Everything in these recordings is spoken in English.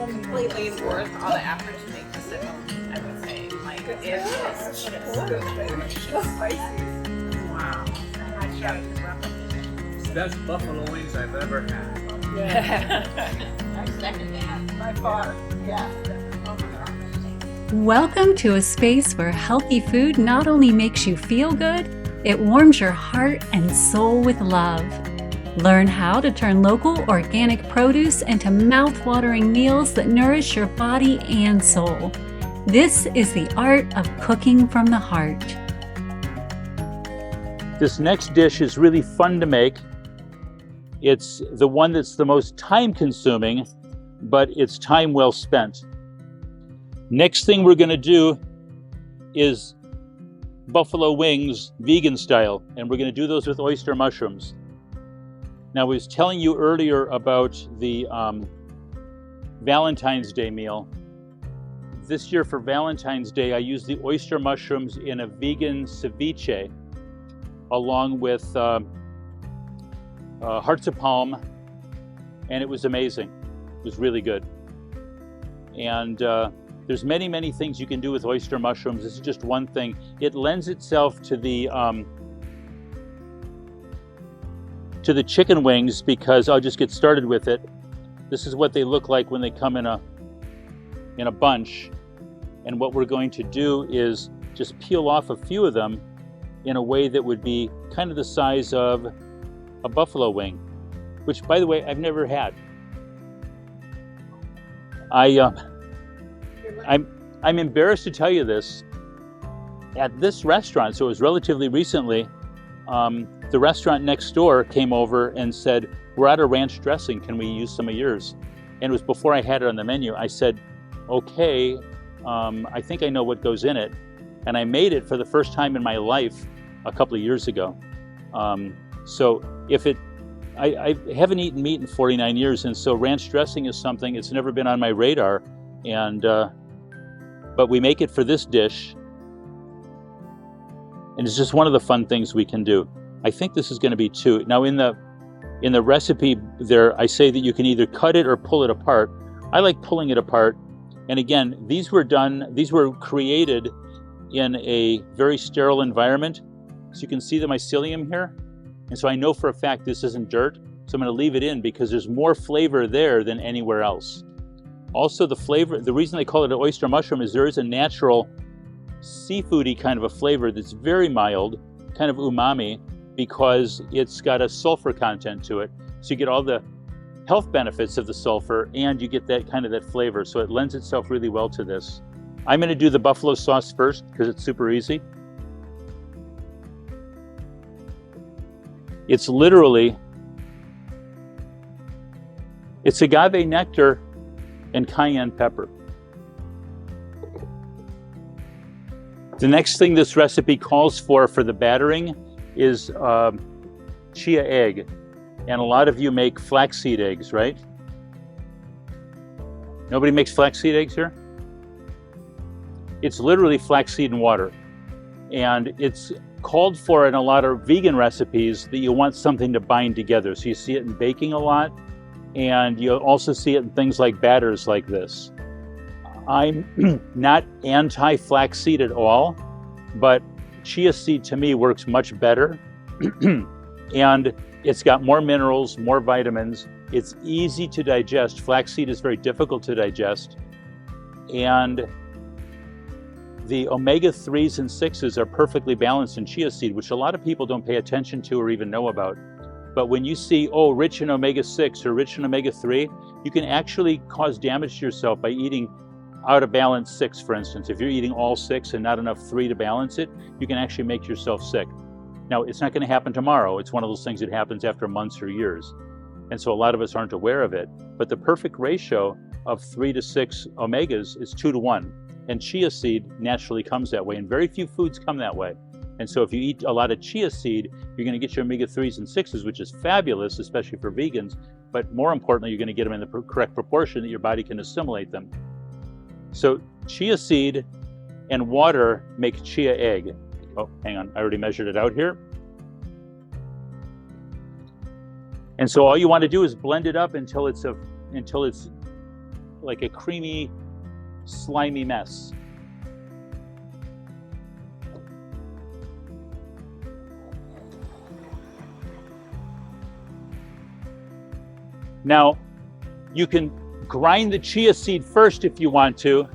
completely worth all the effort to make this at home, I would say. Like, it is just spicy. Wow. I'm not sure I can replicate it. It's the best buffalo wings I've ever had. I second that. By far. Yeah. Oh my God. Welcome to a space where healthy food not only makes you feel good, it warms your heart and soul with love. Learn how to turn local organic produce into mouth-watering meals that nourish your body and soul. This is the art of cooking from the heart. This next dish is really fun to make. It's the one that's the most time-consuming, but it's time well spent. Next thing we're going to do is buffalo wings, vegan style, and we're going to do those with oyster mushrooms. Now, I was telling you earlier about the Valentine's Day meal. This year for Valentine's Day, I used the oyster mushrooms in a vegan ceviche, along with hearts of palm, and it was amazing. It was really good. And there's many, many things you can do with oyster mushrooms. This is just one thing. It lends itself to the chicken wings, because I'll just get started with it. This is what they look like when they come in a bunch. And what we're going to do is just peel off a few of them in a way that would be kind of the size of a buffalo wing, which, by the way, I've never had. I'm embarrassed to tell you this. At this restaurant, so it was relatively recently, the restaurant next door came over and said, "We're out of ranch dressing, can we use some of yours?" And it was before I had it on the menu. I said, "Okay, I think I know what goes in it." And I made it for the first time in my life a couple of years ago. So I haven't eaten meat in 49 years, and so ranch dressing is something, it's never been on my radar. And but we make it for this dish, and it's just one of the fun things we can do. I think this is going to be two. Now in the recipe there, I say that you can either cut it or pull it apart. I like pulling it apart. And again, these were created in a very sterile environment. So you can see the mycelium here. And so I know for a fact this isn't dirt. So I'm going to leave it in because there's more flavor there than anywhere else. Also, the flavor, the reason they call it an oyster mushroom is there is a natural seafoody kind of a flavor that's very mild, kind of umami, because it's got a sulfur content to it. So you get all the health benefits of the sulfur, and you get that kind of that flavor. So it lends itself really well to this. I'm going to do the buffalo sauce first because it's super easy. It's agave nectar and cayenne pepper. The next thing this recipe calls for the battering is chia egg. And a lot of you make flaxseed eggs, right? Nobody makes flaxseed eggs here? It's literally flaxseed and water. And it's called for in a lot of vegan recipes that you want something to bind together. So you see it in baking a lot, and you also see it in things like batters like this. I'm not anti-flaxseed at all, but chia seed to me works much better. And it's got more minerals, more vitamins. It's easy to digest. Flaxseed is very difficult to digest. And the omega-3s and 6s are perfectly balanced in chia seed, which a lot of people don't pay attention to or even know about. But when you see, oh, rich in omega-6 or rich in omega-3, you can actually cause damage to yourself by eating out of balance 6, for instance. If you're eating all 6 and not enough 3 to balance it, you can actually make yourself sick. Now, it's not going to happen tomorrow. It's one of those things that happens after months or years. And so a lot of us aren't aware of it. But the perfect ratio of 3 to 6 omegas is 2 to 1. And chia seed naturally comes that way. And very few foods come that way. And so if you eat a lot of chia seed, you're going to get your omega-3s and 6s, which is fabulous, especially for vegans. But more importantly, you're going to get them in the correct proportion that your body can assimilate them. So chia seed and water make chia egg. Oh, hang on, I already measured it out here. And so all you want to do is blend it up until it's like a creamy, slimy mess. Now, you can grind the chia seed first if you want to,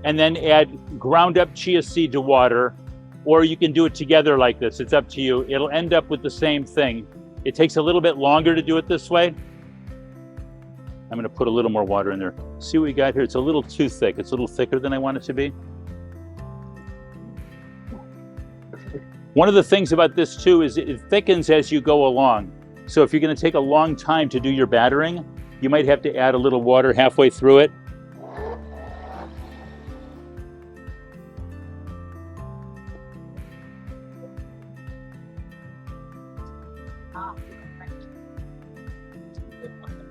and then add ground up chia seed to water, or you can do it together like this. It's up to you. It'll end up with the same thing. It takes a little bit longer to do it this way. I'm going to put a little more water in there. See what we got here? It's a little too thick. It's a little thicker than I want it to be. One of the things about this too is it thickens as you go along. So if you're going to take a long time to do your battering, you might have to add a little water halfway through it.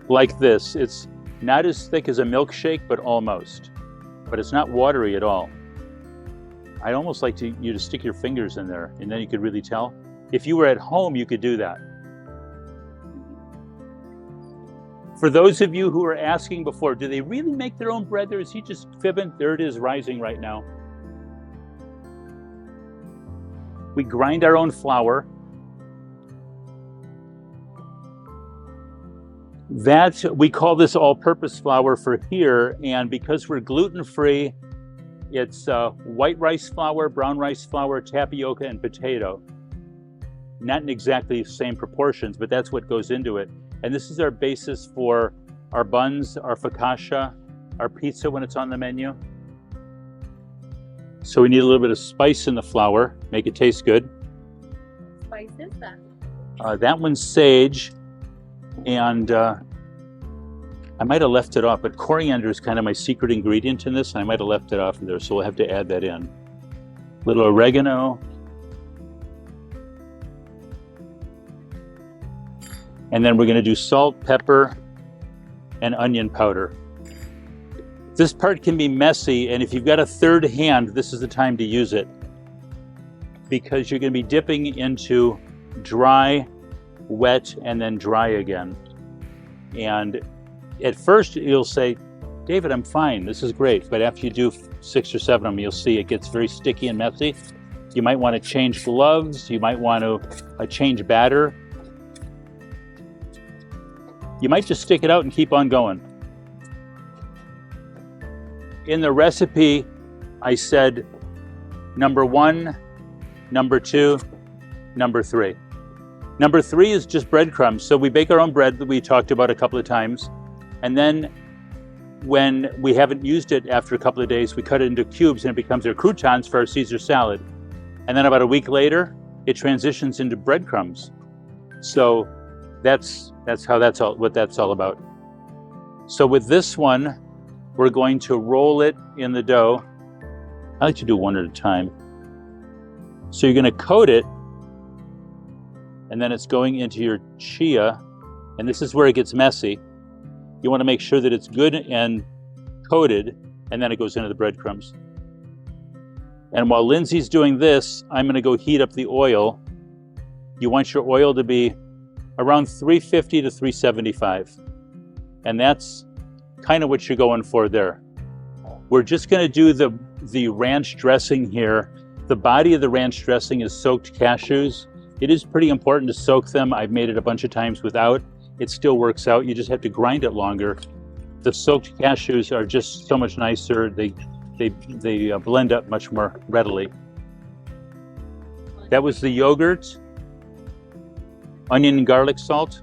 Like this. It's not as thick as a milkshake, but almost. But it's not watery at all. I'd almost like you to stick your fingers in there, and then you could really tell. If you were at home, you could do that. For those of you who are asking before, do they really make their own bread, or is he just fibbing? There it is, rising right now. We grind our own flour. We call this all-purpose flour for here, and because we're gluten-free, it's white rice flour, brown rice flour, tapioca, and potato. Not in exactly the same proportions, but that's what goes into it. And this is our basis for our buns, our focaccia, our pizza when it's on the menu. So we need a little bit of spice in the flour, make it taste good. What spice is that? That one's sage, and I might have left it off, but coriander is kind of my secret ingredient in this, and I might have left it off there, so we'll have to add that in. Little oregano. And then we're going to do salt, pepper, and onion powder. This part can be messy, and if you've got a third hand, this is the time to use it, because you're going to be dipping into dry, wet, and then dry again. And at first you'll say, David, I'm fine, this is great. But after you do 6 or 7 of them, you'll see it gets very sticky and messy. You might want to change gloves. You might want to change batter. You might just stick it out and keep on going. In the recipe, I said number 1, number 2, number 3. Number 3 is just breadcrumbs. So we bake our own bread that we talked about a couple of times. And then when we haven't used it after a couple of days, we cut it into cubes and it becomes our croutons for our Caesar salad. And then about a week later, it transitions into breadcrumbs. So that's what that's all about. So with this one, we're going to roll it in the dough. I like to do one at a time. So you're going to coat it, and then it's going into your chia, and this is where it gets messy. You want to make sure that it's good and coated, and then it goes into the breadcrumbs. And while Lindsay's doing this, I'm going to go heat up the oil. You want your oil to be around 350 to 375. And that's kind of what you're going for there. We're just going to do the ranch dressing here. The body of the ranch dressing is soaked cashews. It is pretty important to soak them. I've made it a bunch of times without. It still works out. You just have to grind it longer. The soaked cashews are just so much nicer. They blend up much more readily. That was the yogurt, onion and garlic salt,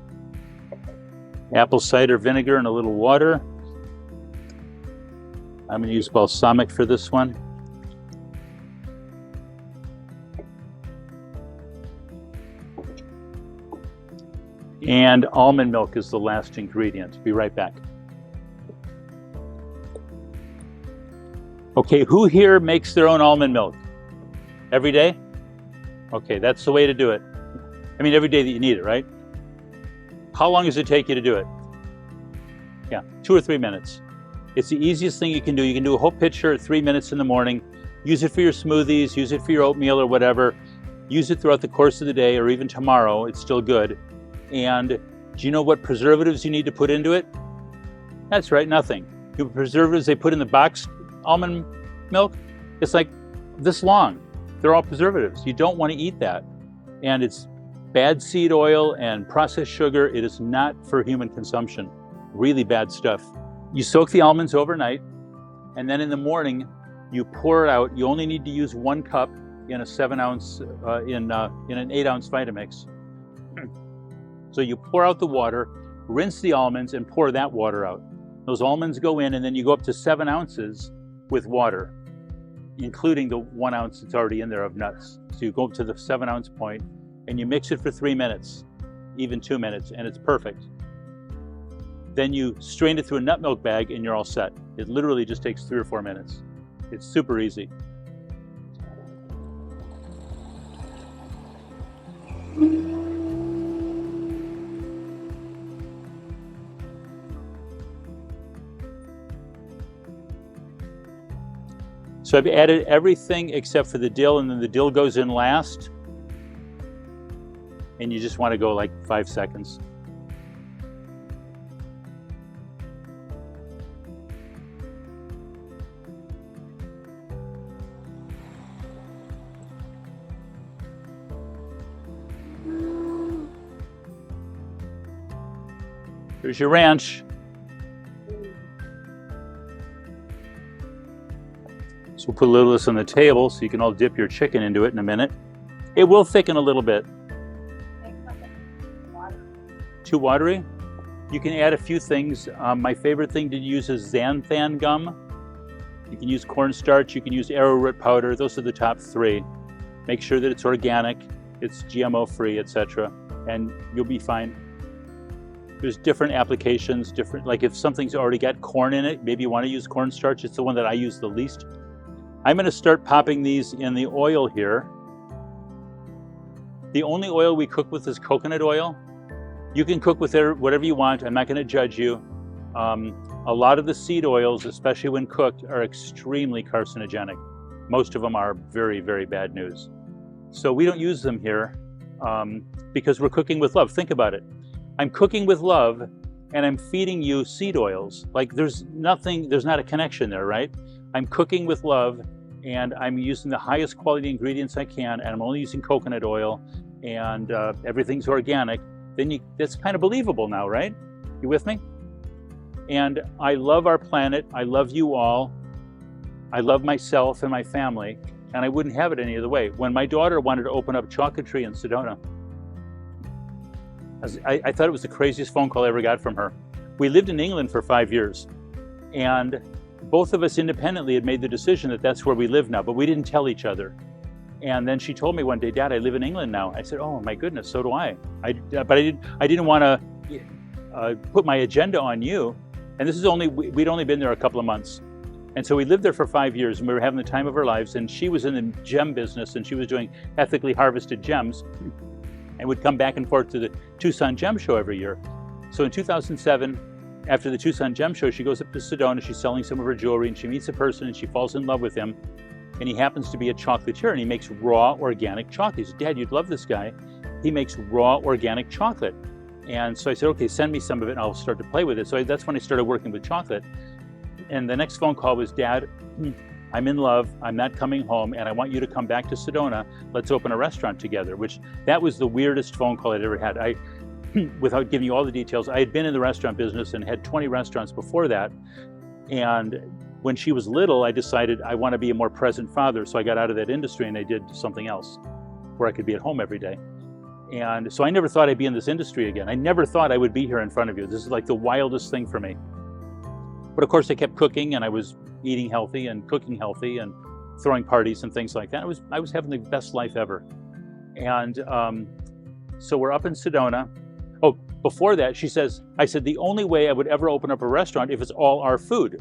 apple cider vinegar, and a little water. I'm going to use balsamic for this one. And almond milk is the last ingredient. Be right back. Okay, who here makes their own almond milk? Every day? Okay, that's the way to do it. I mean, every day that you need it, right? How long does it take you to do it? Yeah, 2 or 3 minutes. It's the easiest thing you can do. You can do a whole pitcher at 3 minutes in the morning. Use it for your smoothies, use it for your oatmeal or whatever. Use it throughout the course of the day or even tomorrow. It's still good. And do you know what preservatives you need to put into it? That's right, nothing. The preservatives they put in the boxed almond milk, it's like this long. They're all preservatives. You don't want to eat that. And it's bad seed oil and processed sugar. It is not for human consumption. Really bad stuff. You soak the almonds overnight, and then in the morning, you pour it out. You only need to use 1 cup in a 7-ounce, in an 8-ounce Vitamix. So you pour out the water, rinse the almonds, and pour that water out. Those almonds go in, and then you go up to 7 ounces with water, including the 1 ounce that's already in there of nuts. So you go up to the 7-ounce point, and you mix it for 3 minutes, even 2 minutes, and it's perfect. Then you strain it through a nut milk bag, and you're all set. It literally just takes 3 or 4 minutes. It's super easy. So I've added everything except for the dill, and then the dill goes in last. And you just want to go like 5 seconds. Here's your ranch. So we'll put a little of this on the table so you can all dip your chicken into it in a minute. It will thicken a little bit. Too watery? You can add a few things. My favorite thing to use is xanthan gum. You can use cornstarch, you can use arrowroot powder. Those are the top 3. Make sure that it's organic, it's GMO free, etc. And you'll be fine. There's different applications, like if something's already got corn in it, maybe you want to use cornstarch. It's the one that I use the least. I'm going to start popping these in the oil here. The only oil we cook with is coconut oil. You can cook with whatever you want. I'm not going to judge you. A lot of the seed oils, especially when cooked, are extremely carcinogenic. Most of them are very, very bad news. So we don't use them here because we're cooking with love. Think about it. I'm cooking with love and I'm feeding you seed oils. Like there's not a connection there, right? I'm cooking with love and I'm using the highest quality ingredients I can, and I'm only using coconut oil, and everything's organic. Then that's kind of believable now, right? You with me? And I love our planet. I love you all. I love myself and my family, and I wouldn't have it any other way. When my daughter wanted to open up a chocolate tree in Sedona, I thought it was the craziest phone call I ever got from her. We lived in England for 5 years, and both of us independently had made the decision that that's where we live now, but we didn't tell each other. And then she told me one day, "Dad, I live in England now." I said, "Oh my goodness, so do I." But I didn't want to put my agenda on you. And this is we'd only been there a couple of months. And so we lived there for 5 years, and we were having the time of our lives. And she was in the gem business, and she was doing ethically harvested gems, and would come back and forth to the Tucson Gem Show every year. So in 2007, after the Tucson Gem Show, she goes up to Sedona, she's selling some of her jewelry, and she meets a person, and she falls in love with him. And he happens to be a chocolatier, and he makes raw organic chocolate. He said, "Dad, you'd love this guy. He makes raw organic chocolate." And so I said, "Okay, send me some of it and I'll start to play with it." So that's when I started working with chocolate. And the next phone call was, "Dad, I'm in love, I'm not coming home, and I want you to come back to Sedona. Let's open a restaurant together," which that was the weirdest phone call I'd ever had. Without giving you all the details, I had been in the restaurant business and had 20 restaurants before that. And when she was little, I decided I want to be a more present father. So I got out of that industry and I did something else where I could be at home every day. And so I never thought I'd be in this industry again. I never thought I would be here in front of you. This is like the wildest thing for me. But of course I kept cooking, and I was eating healthy and cooking healthy and throwing parties and things like that. I was having the best life ever. And so we're up in Sedona. Oh, before that, I said, "The only way I would ever open up a restaurant if it's all our food."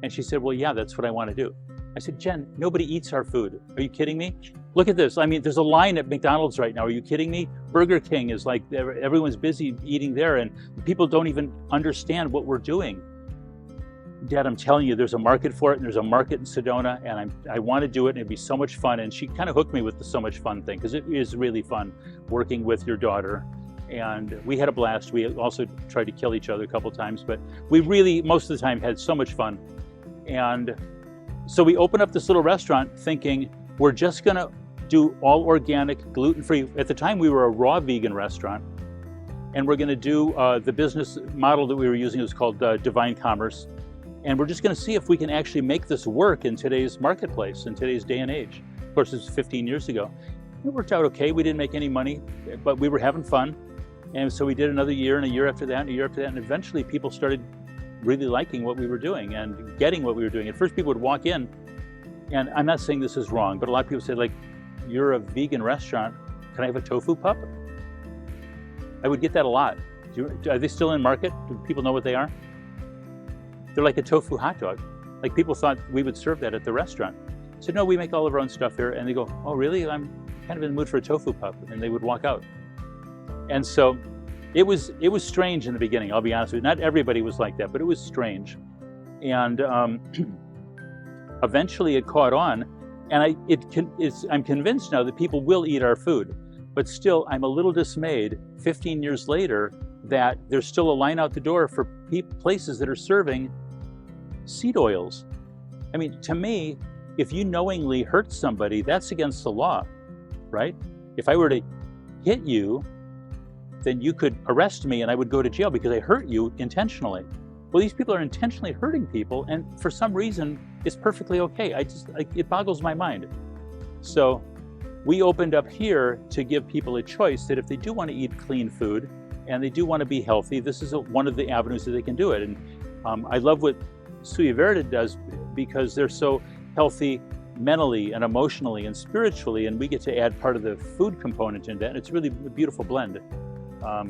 And she said, "Well, yeah, that's what I want to do." I said, "Jen, nobody eats our food. Are you kidding me? Look at this. I mean, there's a line at McDonald's right now. Are you kidding me? Burger King is like, everyone's busy eating there, and people don't even understand what we're doing." "Dad, I'm telling you, there's a market for it, and there's a market in Sedona, and I want to do it, and it'd be so much fun." And she kind of hooked me with the so much fun thing, because it is really fun working with your daughter And we had a blast. We also tried to kill each other a couple times, but we really, most of the time, had so much fun. And so we opened up this little restaurant thinking we're just gonna do all organic, gluten-free. At the time, we were a raw vegan restaurant. And we're gonna do, the business model that we were using was called Divine Commerce. And we're just gonna see if we can actually make this work in today's marketplace, in today's day and age. Of course, it's 15 years ago. It worked out okay. We didn't make any money, but we were having fun. And so we did another year and a year after that and a year after that. And eventually people started really liking what we were doing and getting what we were doing. At first people would walk in, and I'm not saying this is wrong, but a lot of people say, like, you're a vegan restaurant, can I have a tofu pup? I would get that a lot. Are they still in market? Do people know what they are? They're like a tofu hot dog. Like, people thought we would serve that at the restaurant. I said, no, we make all of our own stuff here. And they go, oh, really? I'm kind of in the mood for a tofu pup. And they would walk out. And so it was strange in the beginning, I'll be honest with you. Not everybody was like that, but it was strange. And eventually it caught on. And I'm convinced now that people will eat our food. But still, I'm a little dismayed 15 years later that there's still a line out the door for places that are serving seed oils. I mean, to me, if you knowingly hurt somebody, that's against the law, right? If I were to hit you, then you could arrest me and I would go to jail because I hurt you intentionally. Well, these people are intentionally hurting people, and for some reason, it's perfectly okay. It boggles my mind. So we opened up here to give people a choice that if they do want to eat clean food and they do want to be healthy, this is one of the avenues that they can do it. And I love what Suya Verde does because they're so healthy mentally and emotionally and spiritually, and we get to add part of the food component into that. And it's really a beautiful blend.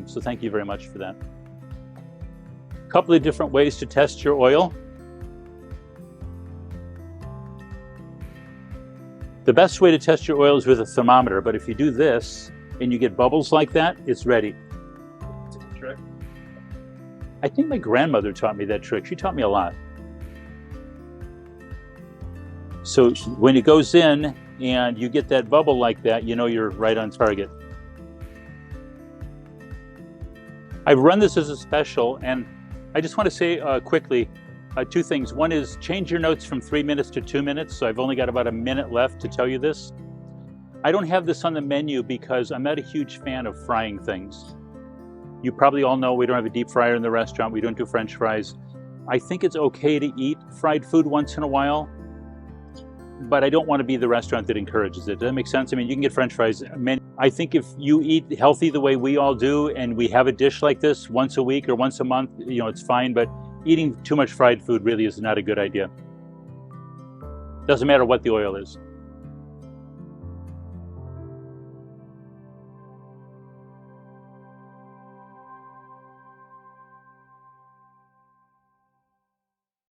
So thank you very much for that. A couple of different ways to test your oil. The best way to test your oil is with a thermometer, but if you do this and you get bubbles like that, it's ready. It's a trick. I think my grandmother taught me that trick. She taught me a lot. So when it goes in and you get that bubble like that, you know you're right on target. I've run this as a special, and I just want to say quickly two things. One is change your notes from 3 minutes to 2 minutes. So I've only got about a minute left to tell you this. I don't have this on the menu because I'm not a huge fan of frying things. You probably all know we don't have a deep fryer in the restaurant. We don't do French fries. I think it's okay to eat fried food once in a while, but I don't want to be the restaurant that encourages it. Does that make sense? I mean, you can get French fries. I think if you eat healthy the way we all do, and we have a dish like this once a week or once a month, you know, it's fine, but eating too much fried food really is not a good idea. Doesn't matter what the oil is.